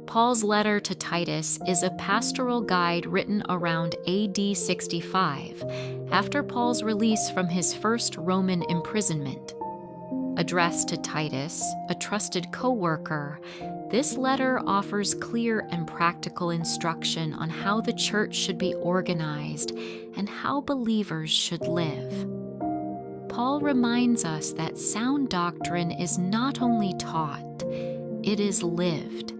Paul's letter to Titus is a pastoral guide written around AD 65, after Paul's release from his first Roman imprisonment. Addressed to Titus, a trusted co-worker, this letter offers clear and practical instruction on how the church should be organized and how believers should live. Paul reminds us that sound doctrine is not only taught, it is lived.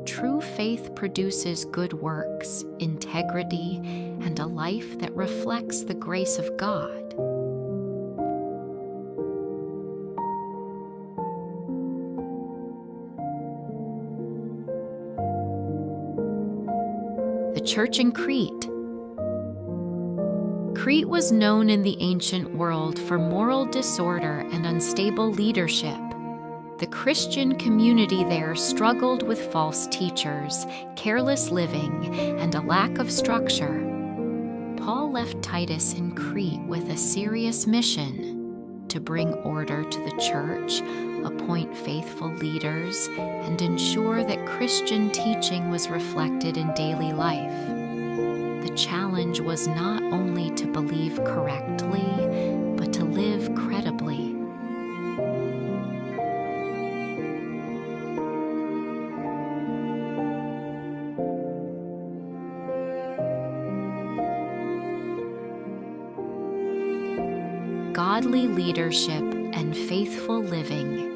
True faith produces good works, integrity, and a life that reflects the grace of God. The church in Crete. Crete was known in the ancient world for moral disorder and unstable leadership. The Christian community there struggled with false teachers, careless living, and a lack of structure. Paul left Titus in Crete with a serious mission to bring order to the church, appoint faithful leaders, and ensure that Christian teaching was reflected in daily life. The challenge was not only to believe correctly, but to live credibly. Godly leadership and faithful living.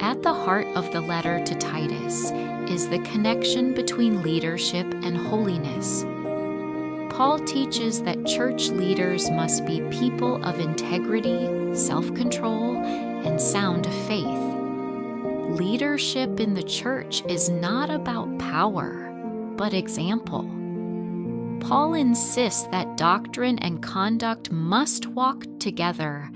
At the heart of the letter to Titus is the connection between leadership and holiness. Paul teaches that church leaders must be people of integrity, self-control, and sound faith. Leadership in the church is not about power, but example. Paul insists that doctrine and conduct must walk together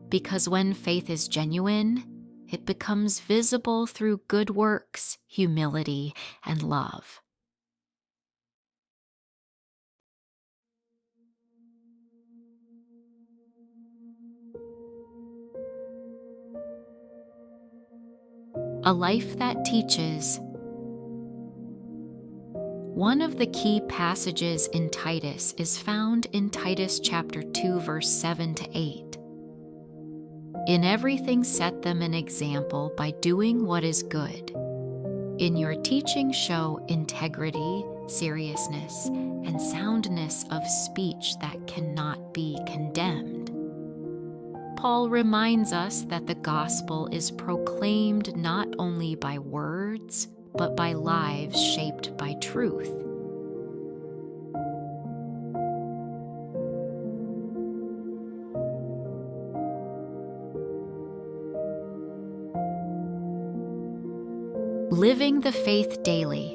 because when faith is genuine, it becomes visible through good works, humility, and love. A life that teaches. One of the key passages in Titus is found in Titus chapter 2, verse 7 to 8. In everything set them an example by doing what is good. In your teaching show integrity, seriousness, and soundness of speech that cannot be condemned. Paul reminds us that the gospel is proclaimed not only by words, but by lives shaped by truth. Living the faith daily.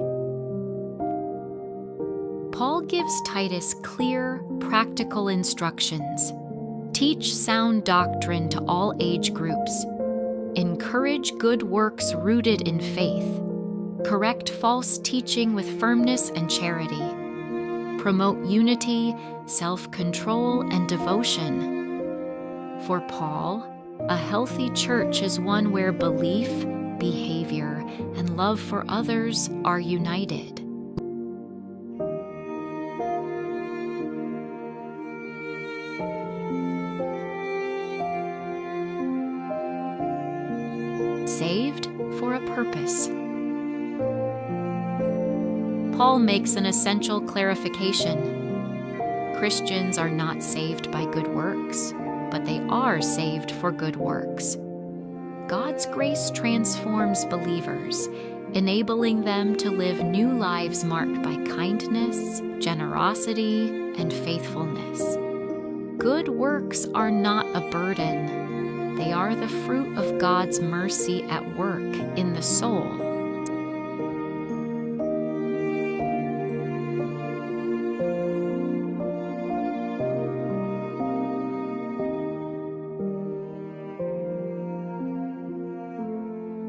Paul gives Titus clear, practical instructions. Teach sound doctrine to all age groups. Encourage good works rooted in faith. Correct false teaching with firmness and charity. Promote unity, self-control, and devotion. For Paul, a healthy church is one where belief, behavior, and love for others are united. Saved for a purpose. Paul makes an essential clarification. Christians are not saved by good works, but they are saved for good works. God's grace transforms believers, enabling them to live new lives marked by kindness, generosity, and faithfulness. Good works are not a burden. They are the fruit of God's mercy at work in the soul.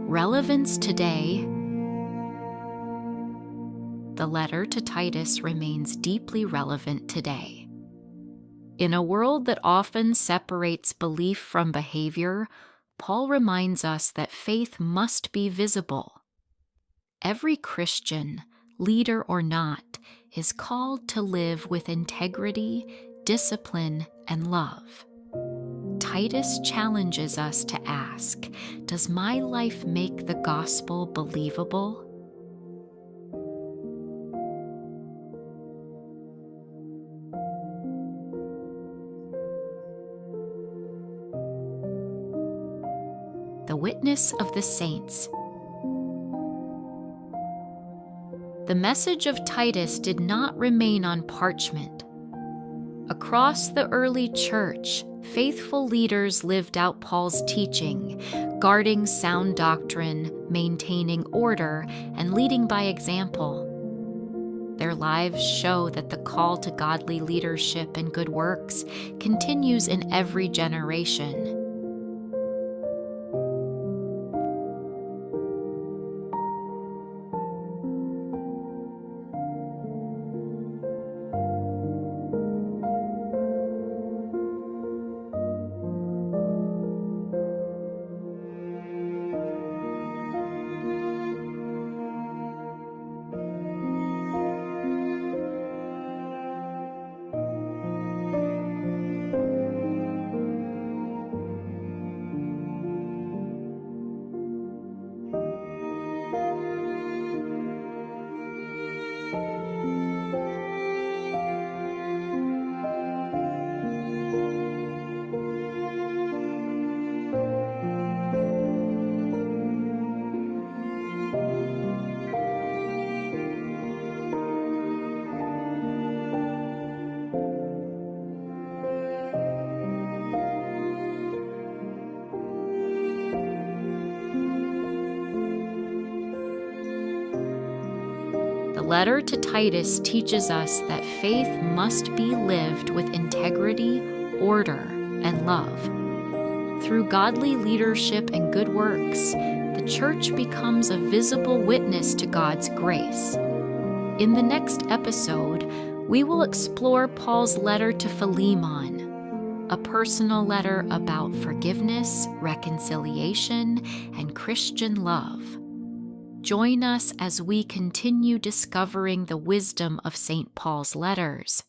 Relevance today. The letter to Titus remains deeply relevant today. In a world that often separates belief from behavior, Paul reminds us that faith must be visible. Every Christian, leader or not, is called to live with integrity, discipline, and love. Titus challenges us to ask, does my life make the gospel believable? The witness of the saints. The message of Titus did not remain on parchment. Across the early church, faithful leaders lived out Paul's teaching, guarding sound doctrine, maintaining order, and leading by example. Their lives show that the call to godly leadership and good works continues in every generation. The letter to Titus teaches us that faith must be lived with integrity, order, and love. Through godly leadership and good works, the church becomes a visible witness to God's grace. In the next episode, we will explore Paul's letter to Philemon, a personal letter about forgiveness, reconciliation, and Christian love. Join us as we continue discovering the wisdom of St. Paul's letters.